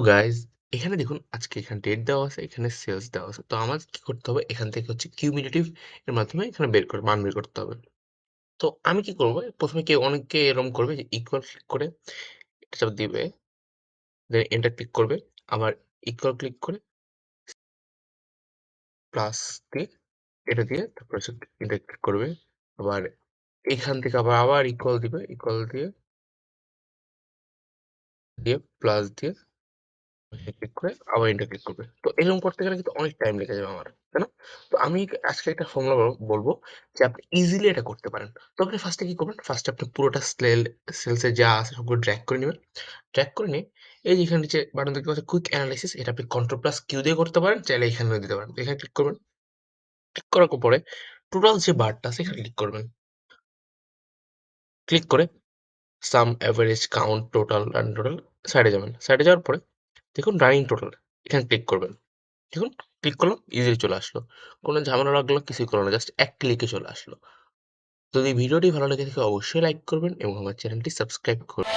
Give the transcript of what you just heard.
Guys, এখানে দেখুন আজকে এখানে ডেট দেওয়া আছে, এখানে সেলস দেওয়া আছে। তো আমার কি করতে হবে, এখান থেকে হচ্ছে কিউমিলেটিভ এর মাধ্যমে এখানে মান বের করতে হবে। তো আমি কি করবো, প্রথমে অনেকে এরকম করবে যে ইকুয়াল ক্লিক করে এটা দিবে, দেন এন্টার ক্লিক করবে, আবার ইকুয়াল ক্লিক করে প্লাস দিয়ে এটা দিয়ে তারপর হচ্ছে এন্টার ক্লিক করবে, আবার এখান থেকে আবার ইকুয়াল দিবে, ইকুয়াল দিয়ে দিয়ে প্লাস দিয়ে ক্লিক করে আবার এন্টার ক্লিক করবে। তো এরকম করতে গেলে কিন্তু অনেক টাইম লেগে যাবে আমার, তাই না? তো আমি আজকে একটা ফর্মুলা বলবো যে আপনি ইজিলি এটা করতে পারেন। তো আপনি ফার্স্টে কি করবেন, ফার্স্টে আপনি পুরোটা সেলসে যা আছে সবগুলো ড্র্যাগ করে নেবেন। ড্র্যাগ করে নিয়ে এই যে এখানে নিচে বাটন দেখতে পাচ্ছেন কুইক অ্যানালাইসিস, এটা আপনি কন্ট্রোল প্লাস কিউ দিয়ে করতে পারেন, চাইলে এখানেও দিতে পারেন। এখানে ক্লিক করবেন, ক্লিক করার পরে টোটাল যে বারটা আছে এখানে ক্লিক করবেন। ক্লিক করে sum, average, count, total, run total সাইডে যাবেন। সাইডে যাওয়ার পরে দেখুন রানিং টোটাল, এখানে ক্লিক করবেন। দেখুন ক্লিক করলাম, ইজিলি চলে আসলো। কোনো ঝামেলা লাগলো না, কিছুই করলো না, জাস্ট এক ক্লিকে চলে আসলো। যদি ভিডিওটি ভালো লেগে থাকে অবশ্যই লাইক করবেন এবং আমার চ্যানেলটি সাবস্ক্রাইব করবেন।